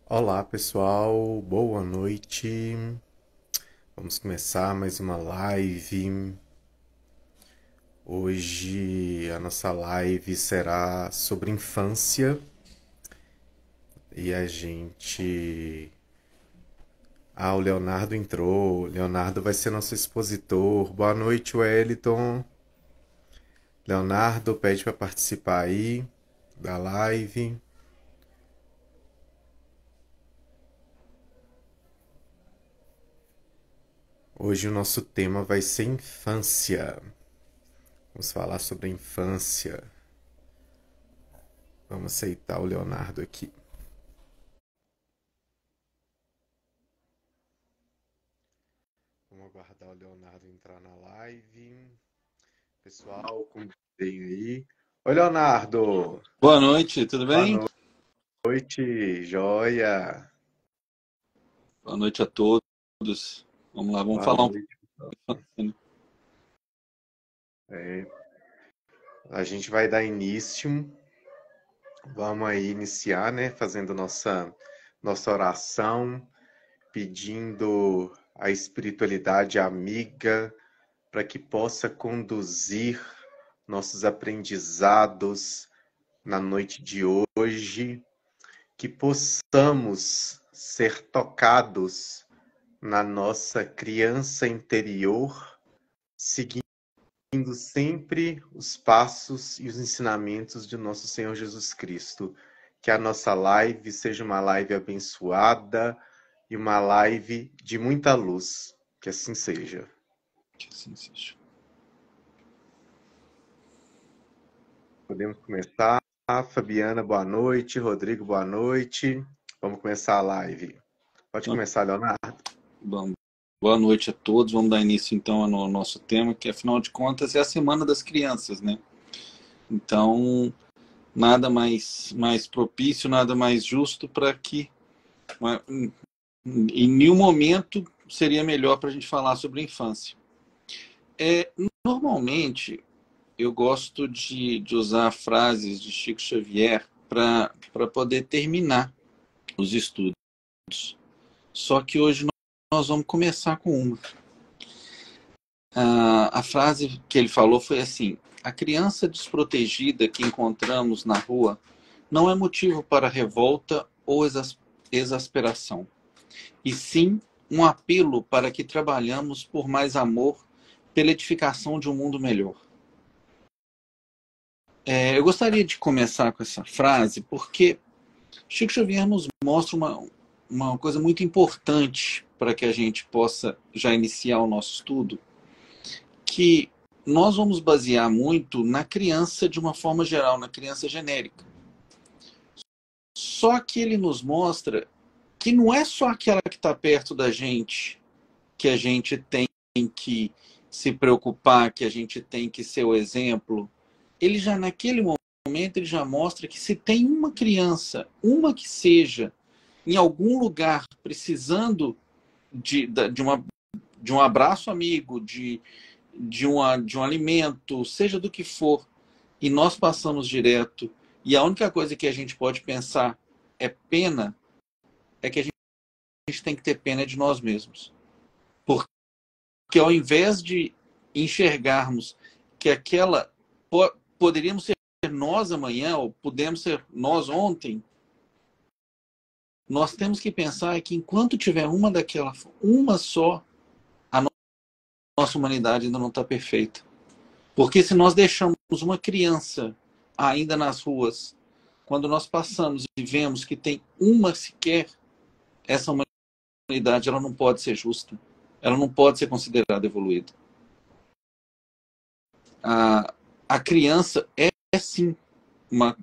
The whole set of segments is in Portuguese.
Olá pessoal, boa noite. Vamos começar mais uma live. Hoje a nossa live será sobre infância e a gente. Ah, o Leonardo entrou. Leonardo vai ser nosso expositor. Boa noite, Wellington. Leonardo pede para participar aí da live. Hoje o nosso tema vai ser infância. Vamos falar sobre a infância. Vamos aceitar o Leonardo aqui. Vamos aguardar o Leonardo entrar na live. Pessoal, como veio aí? Oi, Leonardo! Boa noite, tudo Boa bem? noite, joia! Boa noite a todos. Vamos lá, vamos Boa falar um noite. pouco. Né? É, a gente vai dar início. Vamos aí iniciar, né? Fazendo nossa oração, pedindo a espiritualidade amiga para que possa conduzir nossos aprendizados na noite de hoje, que possamos ser tocados na nossa criança interior, seguindo sempre os passos e os ensinamentos de nosso Senhor Jesus Cristo. Que a nossa live seja uma live abençoada e uma live de muita luz. Que assim seja. Que assim seja. Podemos começar. Fabiana, boa noite. Rodrigo, boa noite. Vamos começar a live. Pode Então, começar, Leonardo. bom, boa noite a todos. Vamos dar início então ao nosso tema, que afinal de contas é a Semana das Crianças, né? Então, nada mais propício, nada mais justo para que em nenhum momento seria melhor para a gente falar sobre a infância. Normalmente, eu gosto de usar frases de Chico Xavier para poder terminar os estudos. Só que hoje nós vamos começar com uma. A frase que ele falou foi assim: a criança desprotegida que encontramos na rua não é motivo para revolta ou exasperação, e sim um apelo para que trabalhamos por mais amor, pela edificação de um mundo melhor. Eu gostaria de começar com essa frase porque Chico Xavier nos mostra uma coisa muito importante para que a gente possa já iniciar o nosso estudo, que nós vamos basear muito na criança de uma forma geral, na criança genérica. Só que ele nos mostra que não é só aquela que está perto da gente que a gente tem que se preocupar, que a gente tem que ser o exemplo. Ele já naquele momento ele já mostra que se tem uma criança, uma que seja, em algum lugar precisando de um abraço amigo, de um alimento, seja do que for, e nós passamos direto, e a única coisa que a gente pode pensar é pena, é que a gente tem que ter pena de nós mesmos. Porque ao invés de enxergarmos que aquela poderíamos ser nós amanhã, ou pudemos ser nós ontem, nós temos que pensar que enquanto tiver uma daquela, uma só, a nossa humanidade ainda não está perfeita. Porque se nós deixamos uma criança ainda nas ruas, quando nós passamos e vemos que tem uma sequer, essa humanidade ela não pode ser justa. Ela não pode ser considerada evoluída. A criança é sim uma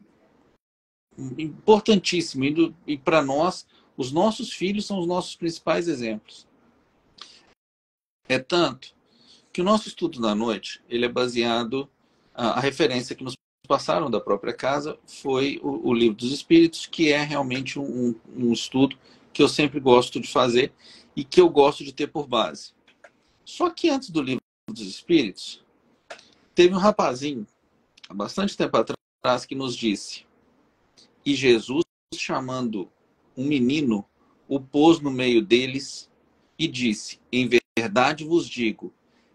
importantíssima. E para nós, os nossos filhos são os nossos principais exemplos. É tanto que o nosso estudo da noite ele é baseado a referência que nos passaram da própria casa foi o Livro dos Espíritos, que é realmente um estudo que eu sempre gosto de fazer e que eu gosto de ter por base. Só que antes do Livro dos Espíritos, teve um rapazinho, há bastante tempo atrás, que nos disse: e Jesus chamando um menino, o pôs no meio deles e disse: em verdade vos digo,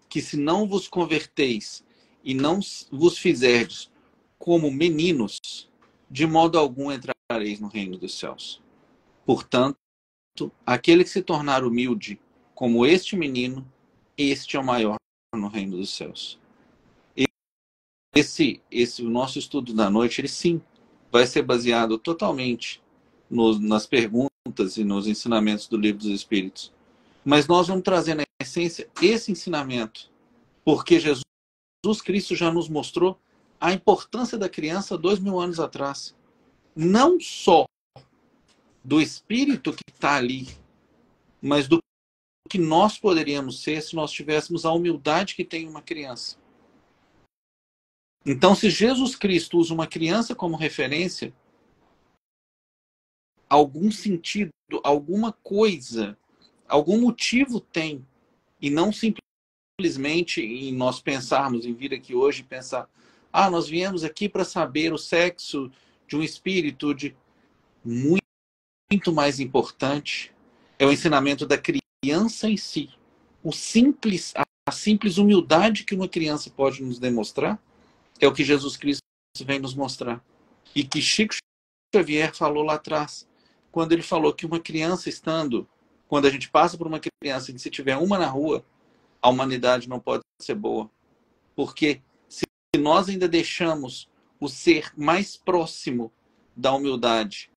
que se não vos converteis e não vos fizerdes como meninos, de modo algum entrareis no reino dos céus. Portanto, aquele que se tornar humilde como este menino, este é o maior no reino dos céus. O nosso estudo da noite, ele sim, vai ser baseado totalmente nas perguntas e nos ensinamentos do Livro dos Espíritos. Mas nós vamos trazer na essência esse ensinamento, porque Jesus Cristo já nos mostrou a importância da criança 2000 anos atrás. Não só do espírito que está ali, mas do que nós poderíamos ser se nós tivéssemos a humildade que tem uma criança. Então, se Jesus Cristo usa uma criança como referência, algum sentido, alguma coisa, algum motivo tem, e não simplesmente em nós pensarmos, em vir aqui hoje e pensar, nós viemos aqui para saber o sexo de um espírito, de muito mais importante é o ensinamento da criança em si. A simples humildade que uma criança pode nos demonstrar é o que Jesus Cristo vem nos mostrar. E que Chico Xavier falou lá atrás, quando ele falou que uma criança quando a gente passa por uma criança, que se tiver uma na rua, a humanidade não pode ser boa. Porque se nós ainda deixamos o ser mais próximo da humildade,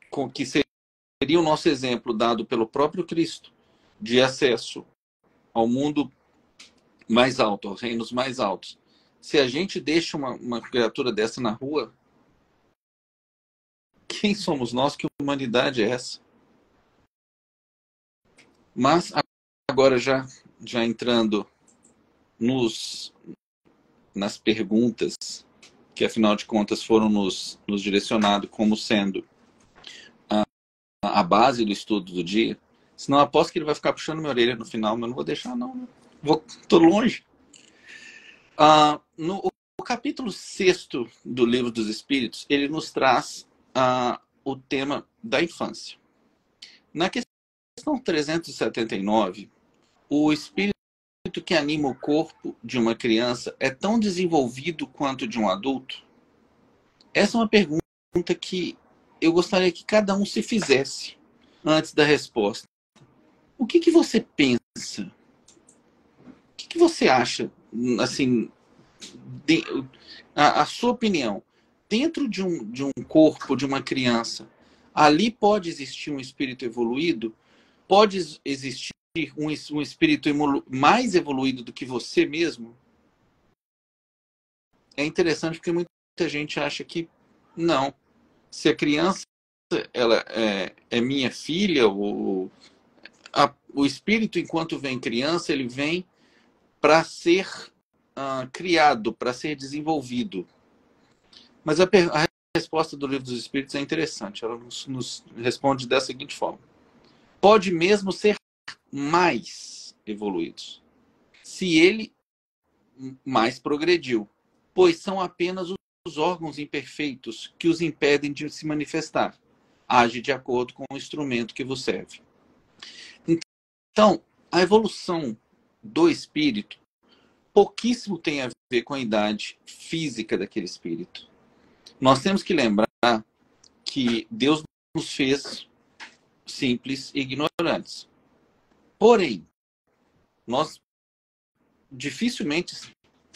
com que seria o nosso exemplo dado pelo próprio Cristo, de acesso ao mundo mais alto, aos reinos mais altos. Se a gente deixa uma criatura dessa na rua, quem somos nós? Que humanidade é essa? Mas agora já entrando nas perguntas, que afinal de contas foram nos direcionados como sendo a base do estudo do dia, senão aposto que ele vai ficar puxando minha orelha no final, mas eu não vou deixar não, né? Tô longe. O capítulo 6º do Livro dos Espíritos, ele nos traz o tema da infância. Na questão 379, o espírito que anima o corpo de uma criança é tão desenvolvido quanto de um adulto? Essa é uma pergunta que eu gostaria que cada um se fizesse antes da resposta. O que você pensa? O que você acha, assim, a sua opinião? Dentro de um corpo de uma criança, ali pode existir um espírito evoluído? Pode existir um espírito mais evoluído do que você mesmo? É interessante porque muita gente acha que não. Se a criança ela é minha filha, o espírito, enquanto vem criança, ele vem para ser criado, para ser desenvolvido. Mas a resposta do Livro dos Espíritos é interessante. Ela nos responde da seguinte forma: pode mesmo ser mais evoluídos, se ele mais progrediu, pois são apenas os órgãos imperfeitos que os impedem de se manifestar. Age de acordo com o instrumento que vos serve. Então, a evolução do espírito pouquíssimo tem a ver com a idade física daquele espírito. Nós temos que lembrar que Deus nos fez simples e ignorantes. Porém, nós dificilmente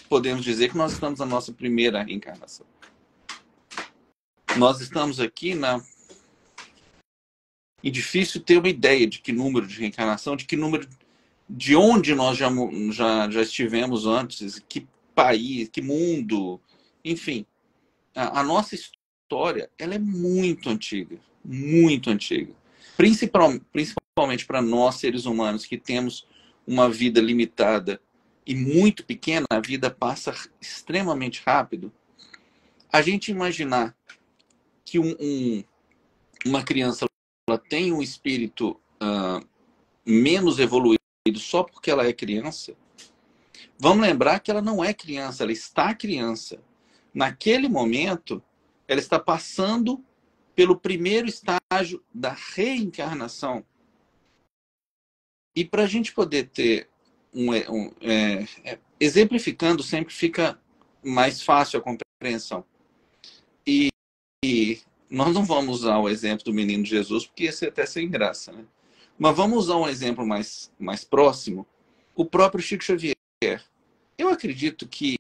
podemos dizer que nós estamos na nossa primeira reencarnação. Nós estamos aqui E difícil ter uma ideia de que número de reencarnação, de onde nós já estivemos antes, que país, que mundo, enfim. A nossa história, ela é muito antiga, principalmente para nós, seres humanos, que temos uma vida limitada e muito pequena, a vida passa extremamente rápido. A gente imaginar que uma criança ela tem um espírito menos evoluído só porque ela é criança, vamos lembrar que ela não é criança, ela está criança. Naquele momento, ela está passando pelo primeiro estágio da reencarnação. E para a gente poder ter exemplificando, sempre fica mais fácil a compreensão. E nós não vamos usar o exemplo do menino Jesus, porque ia ser até sem graça, né? Mas vamos usar um exemplo mais próximo, o próprio Chico Xavier. Eu acredito que,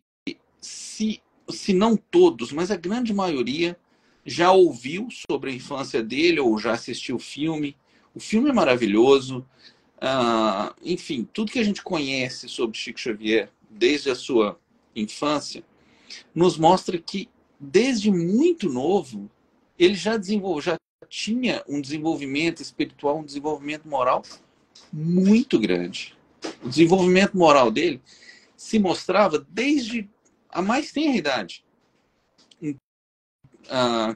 se não todos, mas a grande maioria, já ouviu sobre a infância dele ou já assistiu o filme. O filme é maravilhoso. Enfim, tudo que a gente conhece sobre Chico Xavier, desde a sua infância, nos mostra que, desde muito novo, ele já tinha um desenvolvimento espiritual, um desenvolvimento moral muito grande. O desenvolvimento moral dele se mostrava desde a mais tenra idade.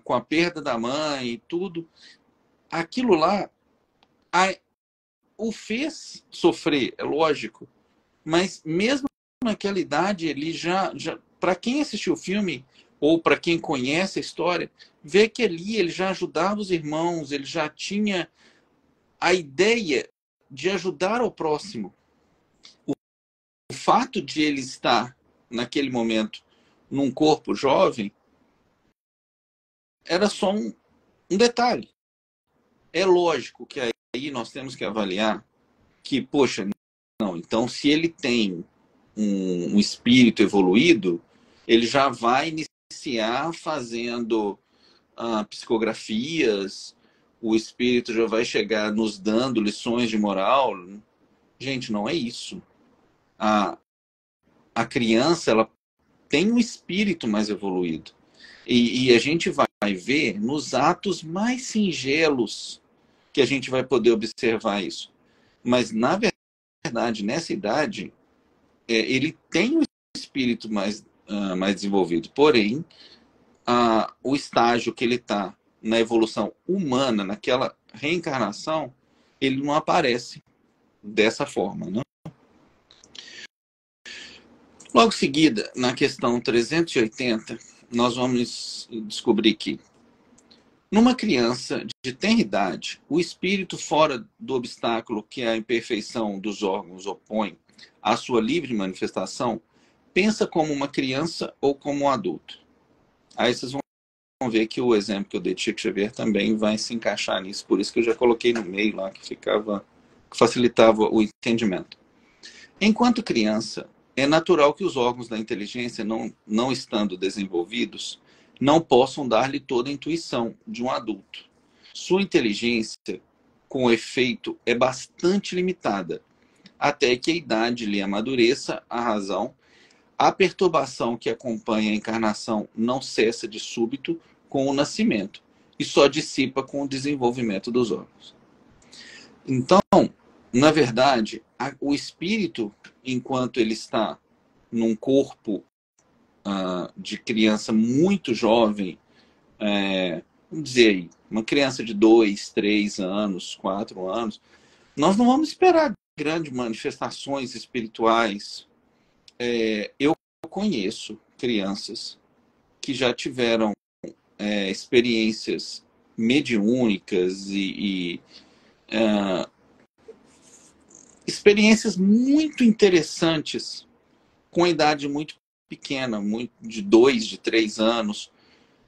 Com a perda da mãe e tudo, aquilo lá o fez sofrer, é lógico, mas mesmo naquela idade, ele já para quem assistiu o filme, ou para quem conhece a história, vê que ali ele já ajudava os irmãos, ele já tinha a ideia de ajudar ao próximo. O fato de ele estar, naquele momento, num corpo jovem, era só um detalhe. É lógico que aí nós temos que avaliar que, poxa, não, então se ele tem um espírito evoluído, ele já vai iniciar fazendo psicografias, o espírito já vai chegar nos dando lições de moral. Gente, não é isso. A criança, ela tem um espírito mais evoluído. E a gente vai ver nos atos mais singelos que a gente vai poder observar isso. Mas, na verdade, nessa idade, ele tem um espírito mais desenvolvido. Porém, o estágio que ele está na evolução humana, naquela reencarnação, ele não aparece dessa forma, né? Logo em seguida, na questão 380, nós vamos descobrir que, numa criança de tenra idade, o espírito fora do obstáculo que a imperfeição dos órgãos opõe à sua livre manifestação, pensa como uma criança ou como um adulto. Aí vocês vão ver que o exemplo que eu dei de Chico Xavier também vai se encaixar nisso, por isso que eu já coloquei no meio lá, que facilitava o entendimento. Enquanto criança, é natural que os órgãos da inteligência, não estando desenvolvidos, não possam dar-lhe toda a intuição de um adulto. Sua inteligência, com efeito, é bastante limitada, até que a idade lhe amadureça a razão. A perturbação que acompanha a encarnação não cessa de súbito com o nascimento e só dissipa com o desenvolvimento dos órgãos. Então, na verdade, o espírito, enquanto ele está num corpo de criança muito jovem, vamos dizer aí, uma criança de 2, 3 anos, 4 anos, nós não vamos esperar grandes manifestações espirituais. Eu conheço crianças que já tiveram experiências mediúnicas e experiências muito interessantes com a idade muito pequena, de 2, de 3 anos.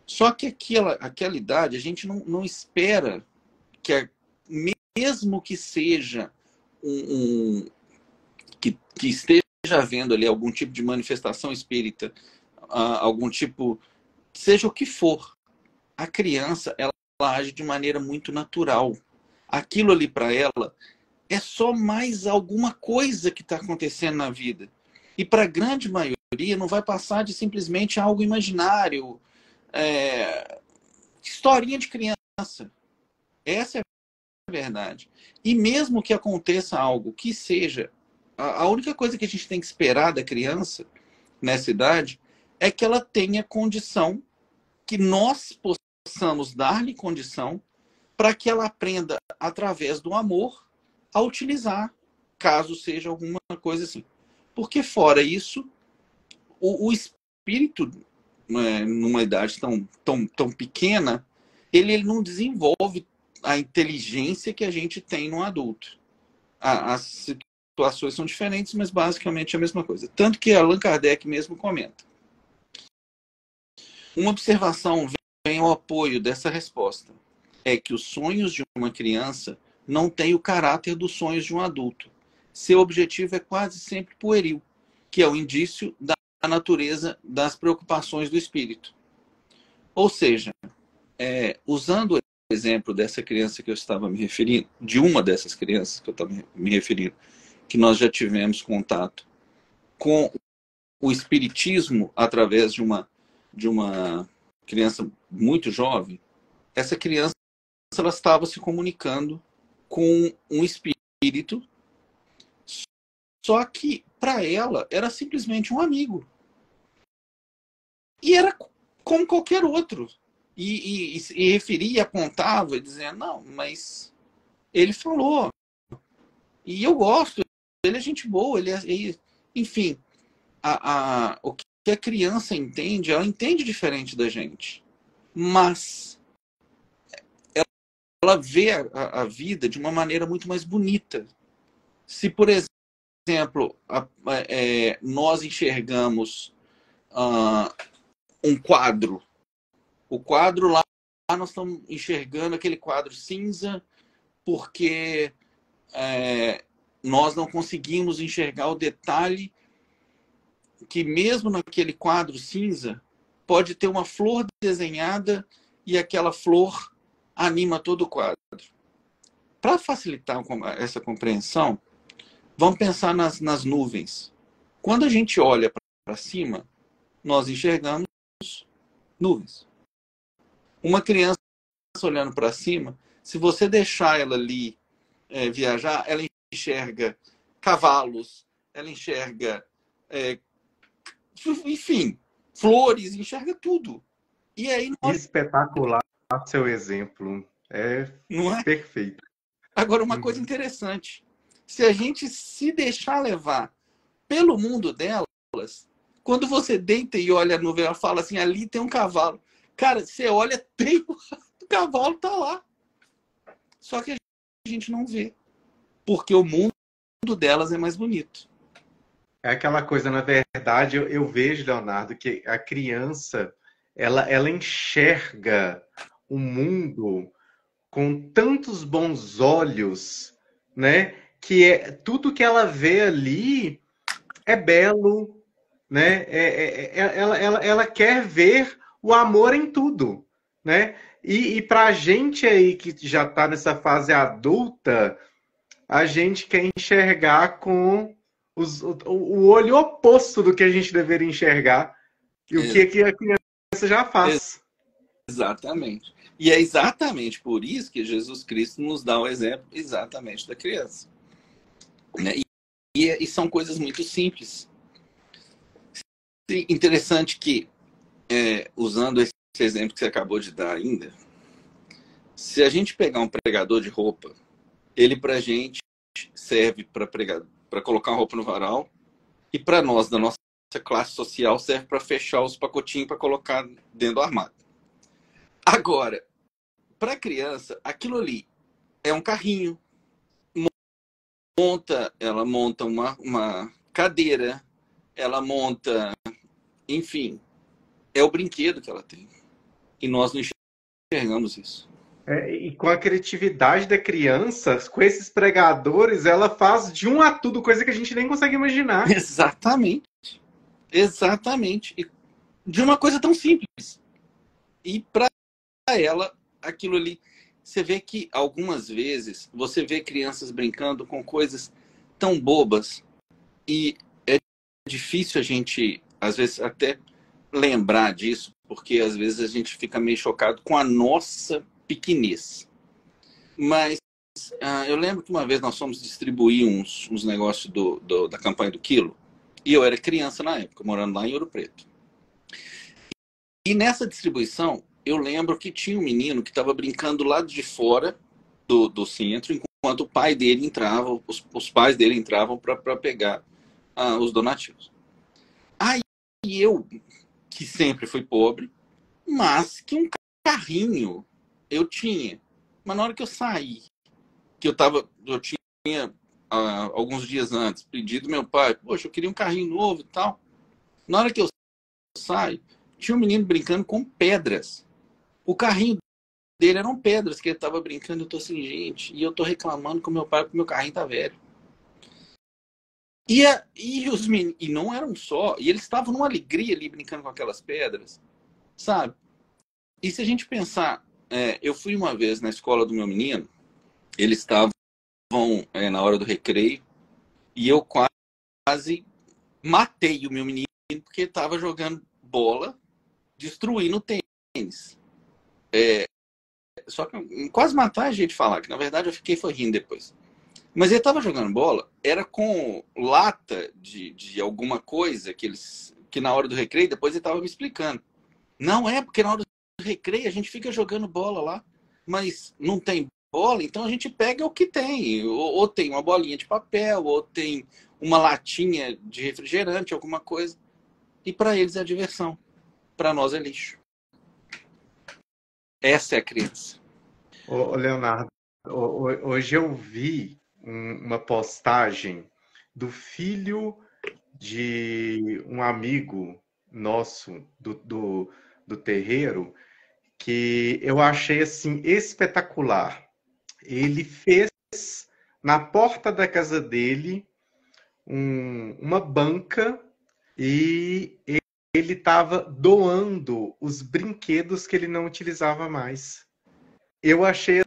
Só que aquela idade, a gente não espera que, mesmo que seja que esteja havendo ali algum tipo de manifestação espírita, algum tipo, seja o que for, a criança, ela age de maneira muito natural. Aquilo ali para ela é só mais alguma coisa que está acontecendo na vida. E para a grande maioria não vai passar de simplesmente algo imaginário, historinha de criança. Essa é a verdade. E mesmo que aconteça algo que seja, a única coisa que a gente tem que esperar da criança nessa idade é que ela tenha condição, que nós possamos dar-lhe condição para que ela aprenda, através do amor, a utilizar, caso seja alguma coisa assim. Porque fora isso, o espírito, numa idade tão pequena, ele não desenvolve a inteligência que a gente tem no adulto. As situações são diferentes, mas basicamente é a mesma coisa. Tanto que Allan Kardec mesmo comenta. Uma observação vem ao apoio dessa resposta. É que os sonhos de uma criança não têm o caráter dos sonhos de um adulto. Seu objetivo é quase sempre pueril, que é o indício da natureza das preocupações do espírito. Ou seja, usando o exemplo dessa criança que eu estava me referindo, de uma dessas crianças que eu estava me referindo, que nós já tivemos contato com o espiritismo através de uma criança muito jovem, essa criança ela estava se comunicando com um espírito, só que para ela era simplesmente um amigo. E era como qualquer outro. E referia, apontava, dizendo, não, mas ele falou. E eu gosto, ele é gente boa, enfim, o que a criança entende, ela entende diferente da gente. Mas ela vê a vida de uma maneira muito mais bonita. Se, por exemplo, nós enxergamos um quadro, o quadro lá nós estamos enxergando aquele quadro cinza porque nós não conseguimos enxergar o detalhe que mesmo naquele quadro cinza pode ter uma flor desenhada e aquela flor anima todo o quadro. Para facilitar essa compreensão, vamos pensar nas nuvens. Quando a gente olha para cima, nós enxergamos nuvens. Uma criança olhando para cima, se você deixar ela ali viajar, ela enxerga cavalos, ela enxerga, enfim, flores, enxerga tudo. E aí Espetacular seu exemplo. É não é? perfeito. Agora, uma coisa interessante. Se a gente se deixar levar pelo mundo delas, quando você deita e olha a nuvem, ela fala assim, ali tem um cavalo. Cara, você olha, tem o cavalo tá lá. Só que a gente não vê. Porque o mundo delas é mais bonito. É aquela coisa, na verdade, eu vejo, Leonardo, que a criança, ela enxerga o mundo com tantos bons olhos, né? Que tudo que ela vê ali é belo, né? Ela quer ver o amor em tudo, né? E para a gente aí que já está nessa fase adulta, a gente quer enxergar com o olho oposto do que a gente deveria enxergar e o que a criança já faz. Exatamente. E é exatamente por isso que Jesus Cristo nos dá o exemplo exatamente da criança. Né? E são coisas muito simples. Interessante que, usando esse exemplo que você acabou de dar ainda, se a gente pegar um pregador de roupa, ele pra gente serve para colocar uma roupa no varal e para nós, da nossa classe social, serve para fechar os pacotinhos para colocar dentro do armário. Agora, para a criança, aquilo ali é um carrinho. Ela monta uma cadeira, ela monta, enfim, é o brinquedo que ela tem. E nós não enxergamos isso. E com a criatividade da criança, com esses pregadores, ela faz de um a tudo, coisa que a gente nem consegue imaginar. Exatamente. Exatamente. E de uma coisa tão simples. E para ela, aquilo ali, você vê que algumas vezes você vê crianças brincando com coisas tão bobas e é difícil a gente, às vezes, até lembrar disso, porque às vezes a gente fica meio chocado com a nossa pequenez. Mas eu lembro que uma vez nós fomos distribuir uns negócios da campanha do Quilo, e eu era criança na época, morando lá em Ouro Preto. E nessa distribuição, eu lembro que tinha um menino que estava brincando lá de fora do centro, enquanto o pai dele entrava, os pais dele entravam para pegar os donativos. Aí eu, que sempre fui pobre, mas que um carrinho eu tinha. Mas na hora que eu saí, eu tinha alguns dias antes pedido meu pai, poxa, eu queria um carrinho novo e tal. Na hora que eu saio, tinha um menino brincando com pedras. O carrinho dele eram pedras que ele estava brincando. Eu tô assim, gente, e eu tô reclamando com meu pai porque meu carrinho tá velho. E não eram só, e eles estavam numa alegria ali brincando com aquelas pedras, sabe? E se a gente pensar, eu fui uma vez na escola do meu menino, eles estavam na hora do recreio, e eu quase matei o meu menino porque estava jogando bola, destruindo o tênis. Só que quase matar a gente falar, que na verdade eu fiquei foi rindo depois. Mas ele estava jogando bola, era com lata de alguma coisa que na hora do recreio, depois ele estava me explicando. Não é, porque na hora do recreio a gente fica jogando bola lá, mas não tem bola, então a gente pega o que tem. Ou tem uma bolinha de papel, ou tem uma latinha de refrigerante, alguma coisa. E para eles é diversão. Para nós é lixo. Essa é a criança. Ô, Leonardo, hoje eu vi uma postagem do filho de um amigo nosso do terreiro que eu achei assim espetacular. Ele fez na porta da casa dele uma banca e ele estava doando os brinquedos que ele não utilizava mais. Eu achei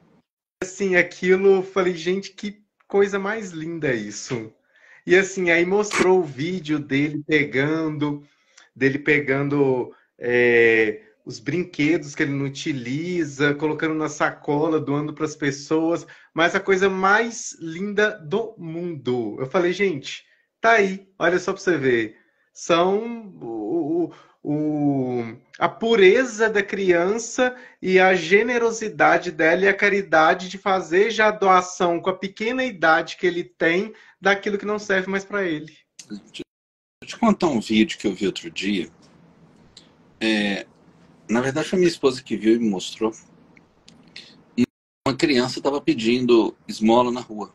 assim aquilo, falei, gente, que coisa mais linda é isso. E assim, aí mostrou o vídeo dele pegando os brinquedos que ele não utiliza, colocando na sacola, doando para as pessoas, mas a coisa mais linda do mundo. Eu falei, gente, tá aí, olha só para você ver. São a pureza da criança e a generosidade dela e a caridade de fazer já a doação com a pequena idade que ele tem daquilo que não serve mais para ele. Deixa eu te contar um vídeo que eu vi outro dia. Na verdade, foi minha esposa que viu e me mostrou. Uma criança estava pedindo esmola na rua.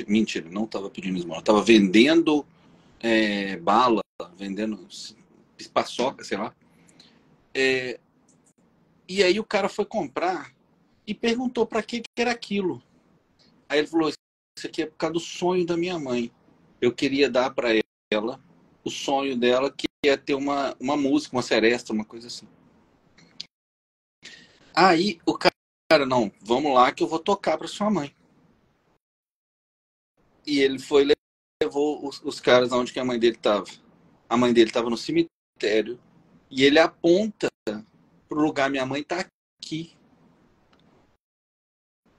Mentira, não estava pedindo esmola. Estava vendendo bala, vendendo paçoca, sei lá. E aí o cara foi comprar e perguntou para que era aquilo. Aí ele falou, isso aqui é por causa do sonho da minha mãe. Eu queria dar para ela o sonho dela, que é ter uma música, uma seresta, uma coisa assim. Aí o cara, não, vamos lá que eu vou tocar para sua mãe. E ele foi e levou os caras aonde que a mãe dele estava. A mãe dele estava no cemitério. E ele aponta pro lugar, minha mãe tá aqui.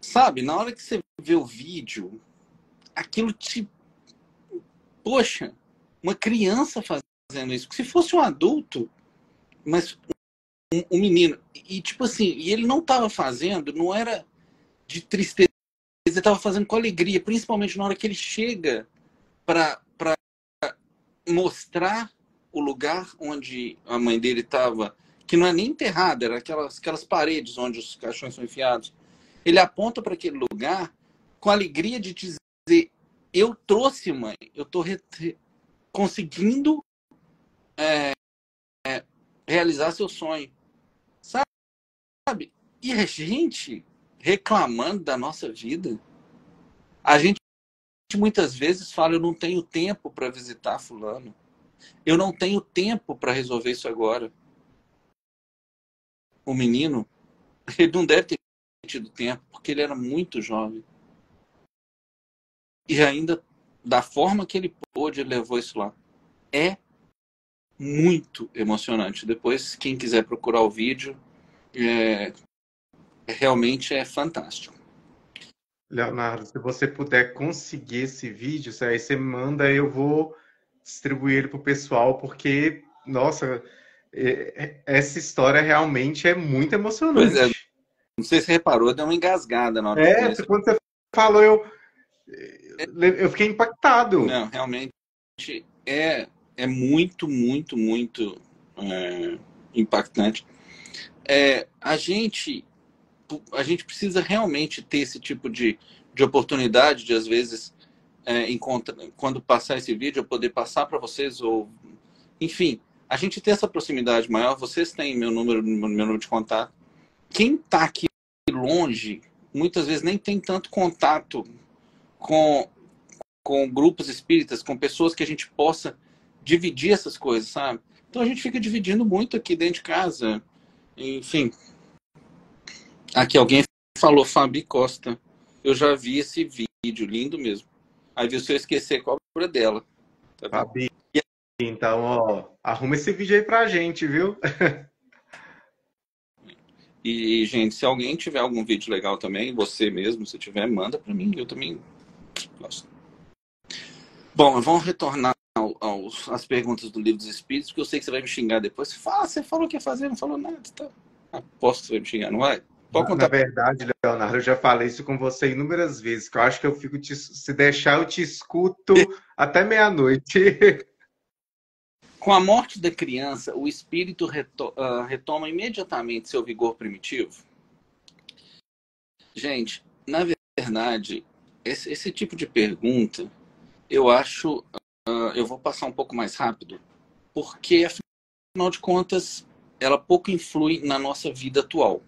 Sabe, na hora que você vê o vídeo, aquilo te... Poxa, uma criança fazendo isso. Se fosse um adulto, mas um menino... E tipo assim, e ele não estava fazendo, não era de tristeza, ele estava fazendo com alegria, principalmente na hora que ele chega para mostrar o lugar onde a mãe dele estava, que não é nem enterrada, era aquelas paredes onde os caixões são enfiados. Ele aponta para aquele lugar com alegria de dizer, eu trouxe, mãe, eu estou conseguindo realizar seu sonho. Sabe? E a gente reclamando da nossa vida, a gente muitas vezes fala, eu não tenho tempo para visitar fulano. Eu não tenho tempo para resolver isso agora. O menino, ele não deve ter tido tempo, porque ele era muito jovem. E ainda, da forma que ele pôde, ele levou isso lá. É muito emocionante. Depois, quem quiser procurar o vídeo, realmente é fantástico. Leonardo, se você puder conseguir esse vídeo, aí você me manda, eu vou distribuir ele para o pessoal, porque, nossa, essa história realmente é muito Pois é, emocionante. não sei se você reparou, deu uma engasgada na hora que eu falei isso. Quando você falou, eu fiquei impactado. Não, realmente é muito, muito, muito impactante. a gente precisa realmente ter esse tipo de oportunidade de, às vezes, quando passar esse vídeo, eu poder passar para vocês, ou enfim, a gente ter essa proximidade maior. Vocês têm meu número de contato. Quem está aqui longe, muitas vezes nem tem tanto contato com grupos espíritas, com pessoas que a gente possa dividir essas coisas, sabe? Então a gente fica dividindo muito aqui dentro de casa. Enfim, aqui alguém falou Fabi Costa. Eu já vi esse vídeo, lindo mesmo. Aí viu, se eu esquecer, cobra dela. Tá bom? Fabi, então, ó, arruma esse vídeo aí pra gente, viu? E, gente, se alguém tiver algum vídeo legal também, você mesmo, se tiver, manda pra mim. Eu também gosto. Bom, vamos retornar às perguntas do Livro dos Espíritos, porque eu sei que você vai me xingar depois. Você falou que ia fazer, não falou nada. Tá? Aposto que você vai me xingar, não vai? Pode Na contar. verdade, Leonardo, eu já falei isso com você inúmeras vezes, que eu acho que eu fico se deixar, eu te escuto até meia-noite. Com a morte da criança, o espírito retoma imediatamente seu vigor primitivo? Gente, na verdade, esse tipo de pergunta, eu acho, eu vou passar um pouco mais rápido, porque, afinal de contas, ela pouco influi na nossa vida atual.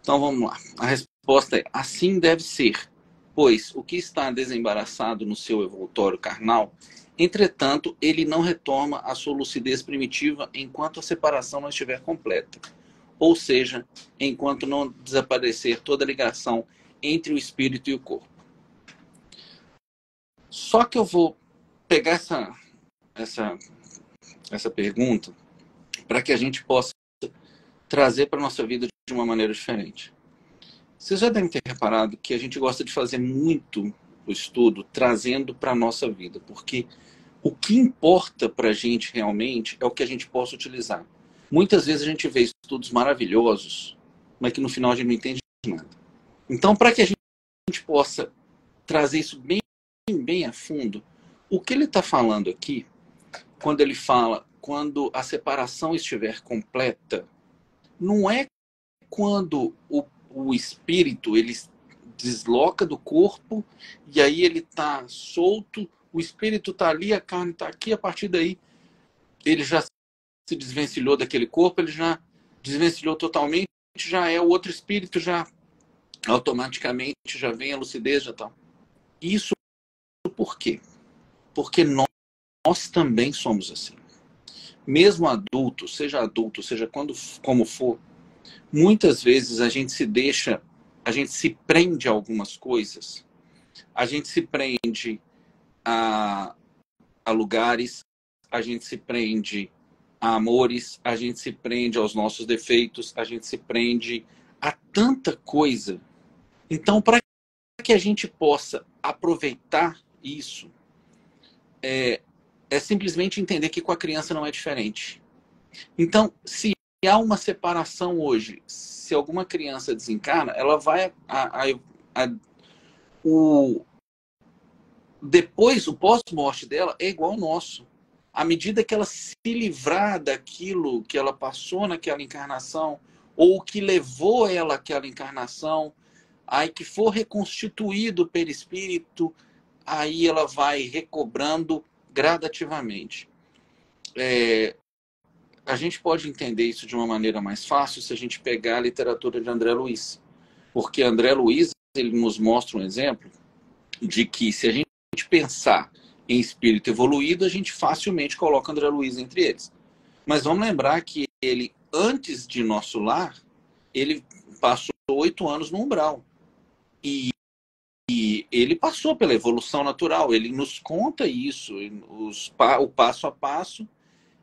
Então, vamos lá. A resposta é: assim deve ser, pois o que está desembaraçado no seu evolutório carnal, entretanto, ele não retoma a sua lucidez primitiva enquanto a separação não estiver completa. Ou seja, enquanto não desaparecer toda a ligação entre o espírito e o corpo. Só que eu vou pegar essa pergunta para que a gente possa trazer para a nossa vida de uma maneira diferente. Vocês já devem ter reparado que a gente gosta de fazer muito o estudo trazendo para a nossa vida, porque o que importa para a gente realmente é o que a gente possa utilizar. Muitas vezes a gente vê estudos maravilhosos, mas que no final a gente não entende nada. Então, para que a gente possa trazer isso bem a fundo, o que ele está falando aqui, quando ele fala quando a separação estiver completa, não é quando o espírito ele desloca do corpo e aí ele está solto, o espírito está ali, a carne está aqui, a partir daí ele já se desvencilhou daquele corpo, ele já desvencilhou totalmente, já é o outro espírito, já automaticamente já vem a lucidez, já tá. Isso por quê? Porque nós também somos assim. Mesmo adulto, seja como for, muitas vezes a gente se prende a algumas coisas, a gente se prende a lugares, a gente se prende a amores, a gente se prende aos nossos defeitos, a gente se prende a tanta coisa. Então, para que a gente possa aproveitar isso, é simplesmente entender que com a criança não é diferente. Então, se há uma separação hoje, se alguma criança desencarna, ela vai depois, o pós-morte dela é igual ao nosso. À medida que ela se livrar daquilo que ela passou naquela encarnação, ou o que levou ela àquela encarnação, aí que for reconstituído pelo espírito, aí ela vai recobrando gradativamente. A gente pode entender isso de uma maneira mais fácil se a gente pegar a literatura de André Luiz. Porque André Luiz, ele nos mostra um exemplo de que se a gente pensar em espírito evoluído, a gente facilmente coloca André Luiz entre eles. Mas vamos lembrar que ele, antes de nosso lar, ele passou 8 anos no umbral. E ele passou pela evolução natural, ele nos conta isso, o passo a passo.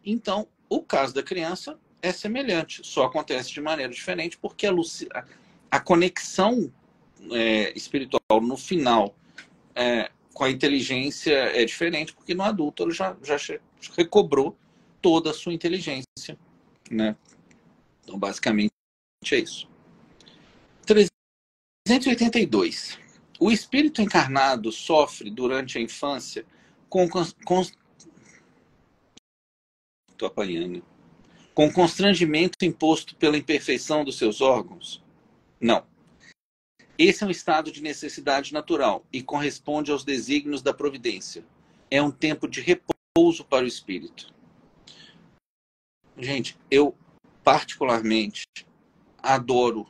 Então, o caso da criança é semelhante, só acontece de maneira diferente, porque a conexão espiritual no final com a inteligência é diferente, porque no adulto ele já recobrou toda a sua inteligência. Né? Então, basicamente, é isso. 382. O espírito encarnado sofre durante a infância com com constrangimento imposto pela imperfeição dos seus órgãos? Não. Esse é um estado de necessidade natural e corresponde aos desígnios da providência. É um tempo de repouso para o espírito. Gente, eu particularmente adoro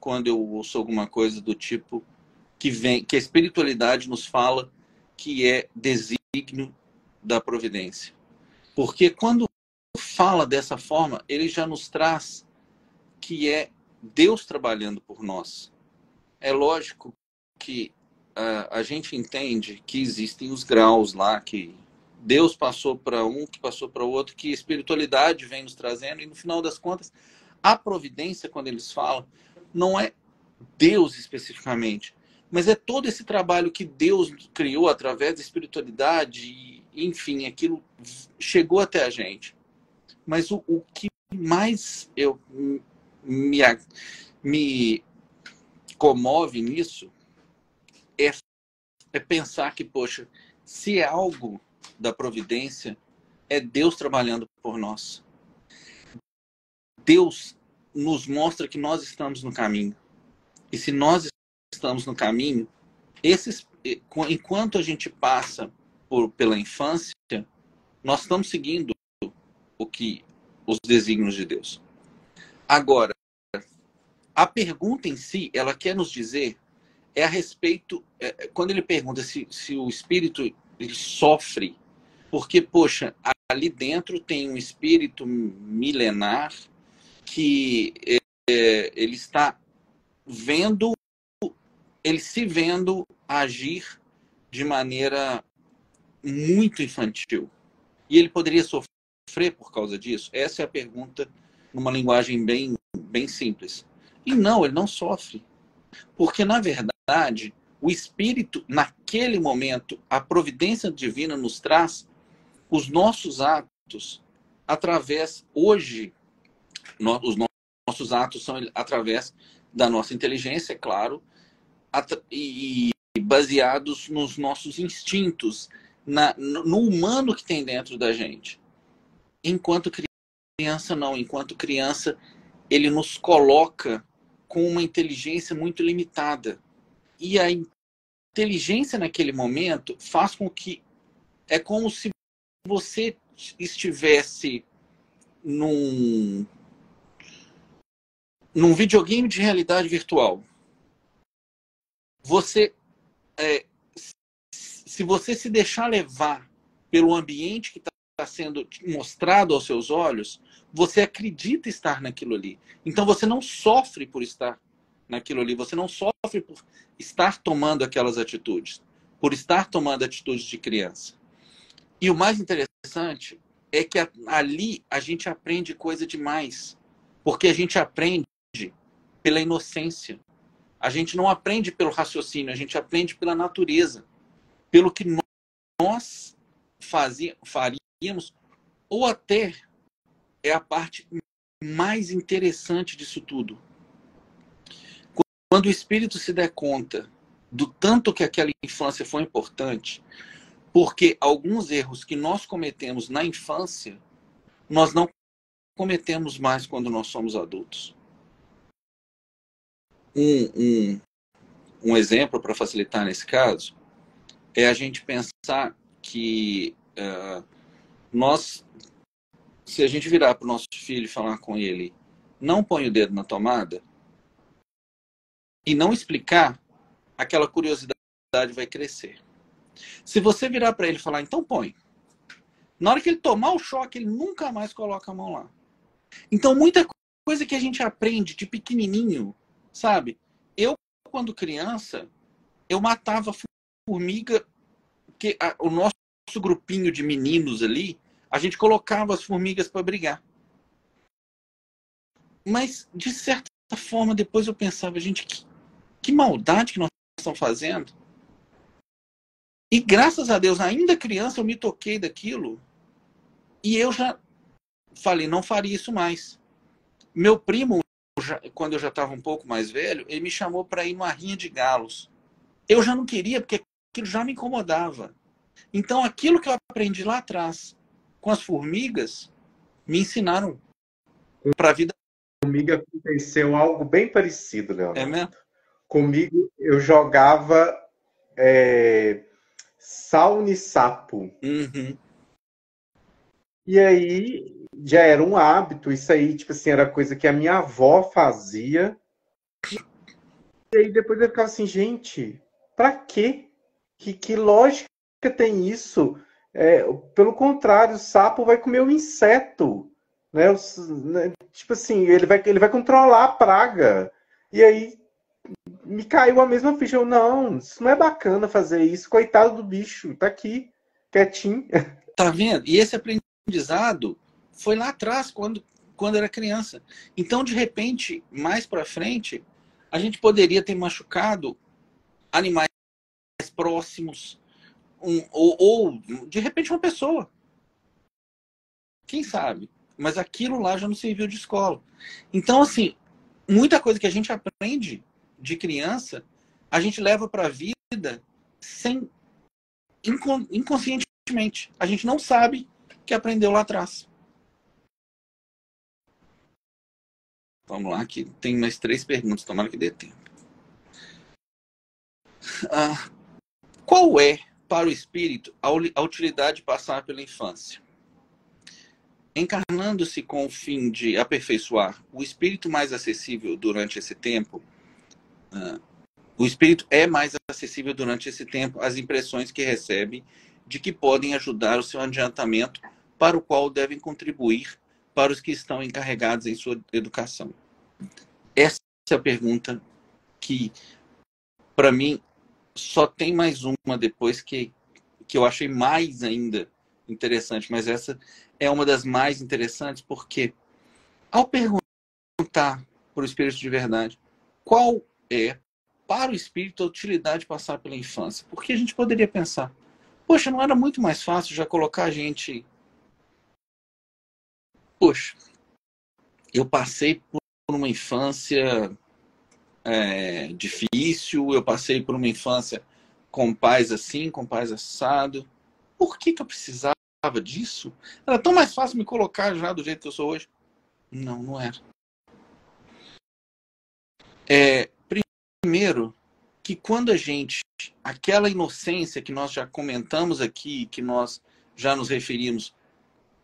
quando eu ouço alguma coisa do tipo que a espiritualidade nos fala que é desígnio da providência. Porque quando fala dessa forma, ele já nos traz que é Deus trabalhando por nós. É lógico que a gente entende que existem os graus lá, que Deus passou para um, que passou para o outro, que a espiritualidade vem nos trazendo, e no final das contas, a providência, quando eles falam, não é Deus especificamente, mas é todo esse trabalho que Deus criou através da espiritualidade, e, enfim, aquilo chegou até a gente. Mas o que mais me comove nisso é pensar que, poxa, se é algo da providência, é Deus trabalhando por nós. Deus nos mostra que nós estamos no caminho. E se nós estamos no caminho, enquanto a gente passa pela infância, nós estamos seguindo os desígnios de Deus. Agora, a pergunta em si, ela quer nos dizer é a respeito, quando ele pergunta se o espírito ele sofre, porque, poxa, ali dentro tem um espírito milenar que ele está vendo, ele se vendo agir de maneira muito infantil. E ele poderia sofrer por causa disso? Essa é a pergunta numa linguagem bem simples. E não, ele não sofre. Porque, na verdade, o espírito, naquele momento, a providência divina nos traz os nossos atos através, hoje, os nossos atos são através da nossa inteligência, é claro, e baseados nos nossos instintos, no humano que tem dentro da gente. Enquanto criança, não. Enquanto criança, ele nos coloca com uma inteligência muito limitada. E a inteligência naquele momento faz com que... É como se você estivesse num videogame de realidade virtual. Se você se deixar levar pelo ambiente que está sendo mostrado aos seus olhos, você acredita estar naquilo ali. Então você não sofre por estar naquilo ali, você não sofre por estar tomando aquelas atitudes, por estar tomando atitudes de criança. E o mais interessante é que ali a gente aprende coisa demais, porque a gente aprende pela inocência. A gente não aprende pelo raciocínio, a gente aprende pela natureza, pelo que nós faríamos, ou até é a parte mais interessante disso tudo. Quando o espírito se der conta do tanto que aquela infância foi importante, porque alguns erros que nós cometemos na infância, nós não cometemos mais quando nós somos adultos. Um exemplo para facilitar nesse caso é a gente pensar que se a gente virar para o nosso filho e falar com ele, não põe o dedo na tomada, e não explicar, aquela curiosidade vai crescer. Se você virar para ele e falar, então põe. Na hora que ele tomar o choque, ele nunca mais coloca a mão lá. Então, muita coisa que a gente aprende de pequenininho, sabe? Eu, quando criança, eu matava formiga, porque o nosso grupinho de meninos ali, a gente colocava as formigas para brigar. Mas, de certa forma, depois eu pensava, gente, que maldade que nós estamos fazendo. E graças a Deus, ainda criança, eu me toquei daquilo. E eu já falei, não faria isso mais. Meu primo, quando eu já estava um pouco mais velho, ele me chamou para ir numa rinha de galos. Eu já não queria, porque aquilo já me incomodava. Então, aquilo que eu aprendi lá atrás com as formigas, me ensinaram para a vida. Comigo aconteceu algo bem parecido, É Leonardo. mesmo? Comigo eu jogava Saune Sapo. Uhum. E aí já era um hábito, isso aí, tipo assim, era coisa que a minha avó fazia. E aí depois eu ficava assim, gente, pra quê? Que lógica tem isso? Pelo contrário, o sapo vai comer o inseto, né? Tipo assim, ele vai controlar a praga. E aí me caiu a mesma ficha. Eu, não, isso não é bacana fazer isso. Coitado do bicho, tá aqui, quietinho. Tá vendo? E esse aprendizado foi lá atrás, quando era criança. Então, de repente, mais para frente, a gente poderia ter machucado animais próximos, ou, de repente, uma pessoa. Quem sabe? Mas aquilo lá já não serviu de escola. Então, assim, muita coisa que a gente aprende de criança, a gente leva para a vida sem inconscientemente. A gente não sabe que aprendeu lá atrás. Vamos lá, que tem mais 3 perguntas, tomara que dê tempo. Ah, qual é, para o espírito, a utilidade de passar pela infância? Encarnando-se com o fim de aperfeiçoar o espírito mais acessível durante esse tempo, o espírito é mais acessível durante esse tempo às impressões que recebe de que podem ajudar o seu adiantamento, para o qual devem contribuir para os que estão encarregados em sua educação. Essa é a pergunta que, para mim, só tem mais uma depois que eu achei mais ainda interessante, mas essa é uma das mais interessantes, porque ao perguntar para o espírito de verdade qual é, para o espírito, a utilidade de passar pela infância, porque a gente poderia pensar, poxa, não era muito mais fácil já colocar a gente... Poxa, eu passei por uma infância difícil, eu passei por uma infância com pais assim, com pais assado. Por que eu precisava disso? Era tão mais fácil me colocar já do jeito que eu sou hoje. Não, não era. Primeiro, que quando a gente, aquela inocência que nós já comentamos aqui, que nós já nos referimos,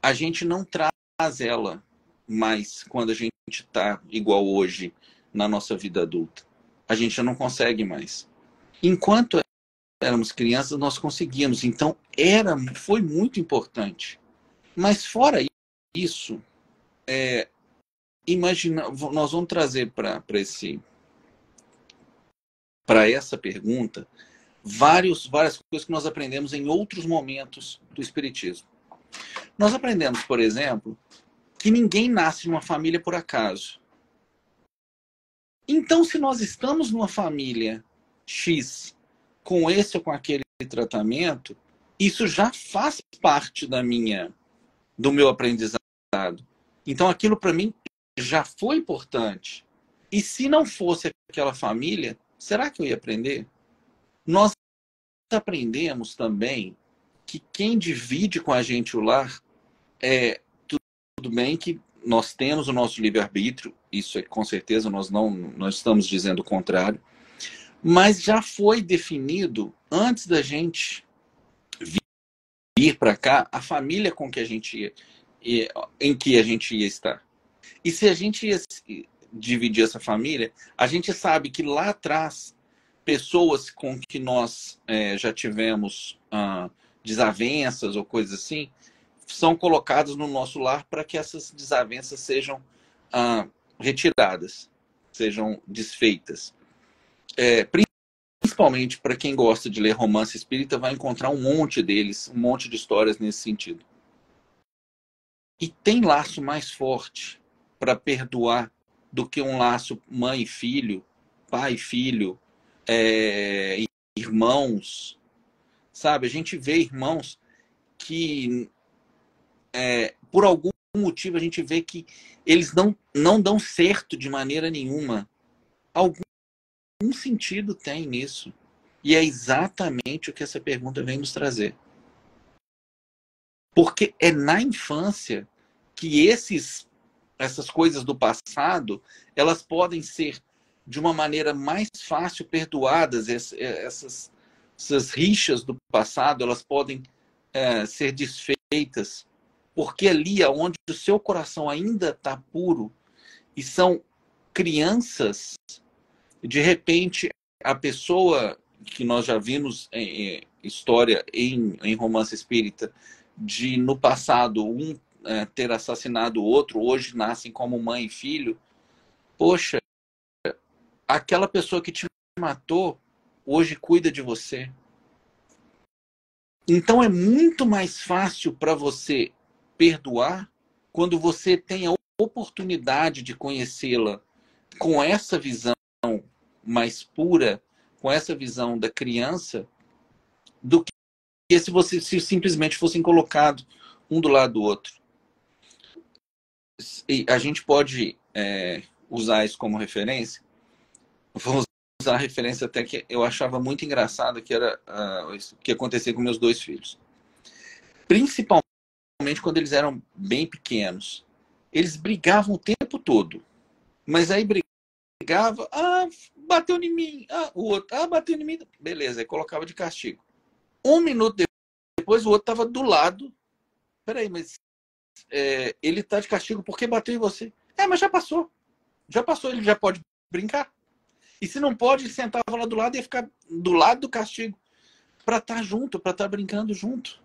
a gente não traz ela mais quando a gente está igual hoje na nossa vida adulta. A gente já não consegue mais. Enquanto éramos crianças, nós conseguíamos. Então, foi muito importante. Mas fora isso, nós vamos trazer para essa pergunta várias coisas que nós aprendemos em outros momentos do Espiritismo. Nós aprendemos, por exemplo, que ninguém nasce numa família por acaso. Então, se nós estamos numa família X, com esse ou com aquele tratamento, isso já faz parte do meu aprendizado. Então, aquilo para mim já foi importante. E se não fosse aquela família, será que eu ia aprender? Nós aprendemos também que quem divide com a gente o lar tudo bem que nós temos o nosso livre-arbítrio, isso é com certeza, nós estamos dizendo o contrário, mas já foi definido antes da gente vir para cá a família com que a gente em que a gente ia estar. E se a gente ia dividir essa família, a gente sabe que lá atrás pessoas com que nós já tivemos desavenças ou coisas assim são colocadas no nosso lar para que essas desavenças sejam retiradas, sejam desfeitas. Principalmente para quem gosta de ler romance espírita, vai encontrar um monte deles, um monte de histórias nesse sentido. E tem laço mais forte para perdoar do que um laço mãe e filho, pai e filho, irmãos, sabe? A gente vê irmãos que, por algum motivo, a gente vê que eles não dão certo de maneira nenhuma. Algum sentido tem nisso. E é exatamente o que essa pergunta vem nos trazer. Porque é na infância que esses essas coisas do passado, elas podem ser, de uma maneira mais fácil, perdoadas. Essas rixas do passado, elas podem ser desfeitas, porque ali onde o seu coração ainda está puro, e são crianças, de repente, a pessoa que nós já vimos em história, em romance espírita, de no passado ter assassinado o outro, hoje nascem como mãe e filho. Poxa, aquela pessoa que te matou, hoje cuida de você. Então é muito mais fácil para você perdoar quando você tem a oportunidade de conhecê-la com essa visão mais pura, com essa visão da criança, do que se você simplesmente fossem colocados um do lado do outro. E a gente pode usar isso como referência. Vou usar a referência até que eu achava muito engraçada, que era o que acontecia com meus dois filhos. Principalmente quando eles eram bem pequenos. Eles brigavam o tempo todo. Mas aí brigava, bateu em mim, o outro, bateu em mim. Beleza, aí colocava de castigo. 1 minuto depois, o outro estava do lado. Peraí, mas ele está de castigo porque bateu em você. Mas já passou. Já passou, ele já pode brincar. E se não pode, ele sentava lá do lado e ia ficar do lado do castigo. Para estar junto, para estar brincando junto.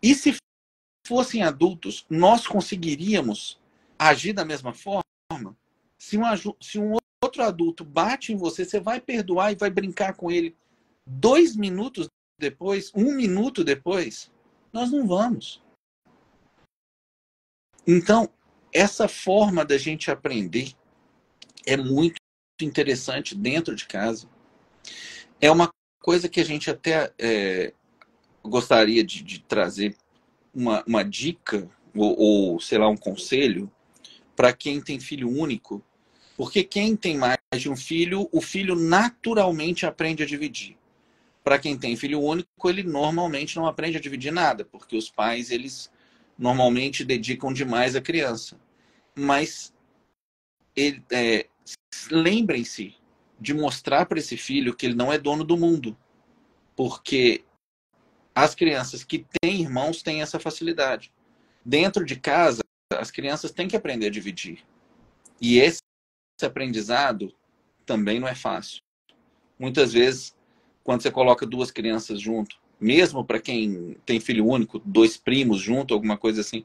E se fossem adultos, nós conseguiríamos agir da mesma forma? Se um outro adulto bate em você, você vai perdoar e vai brincar com ele 2 minutos depois, 1 minuto depois? Nós não vamos. Então, essa forma da gente aprender é muito interessante dentro de casa. É uma coisa que a gente até gostaria de trazer uma dica ou, sei lá, um conselho para quem tem filho único, porque quem tem mais de um filho, o filho naturalmente aprende a dividir. Para quem tem filho único, ele normalmente não aprende a dividir nada, porque os pais, eles normalmente dedicam demais à criança. Mas lembrem-se de mostrar para esse filho que ele não é dono do mundo, porque as crianças que têm irmãos têm essa facilidade. Dentro de casa, as crianças têm que aprender a dividir. E esse aprendizado também não é fácil. Muitas vezes, quando você coloca 2 crianças junto, mesmo para quem tem filho único, 2 primos junto, alguma coisa assim,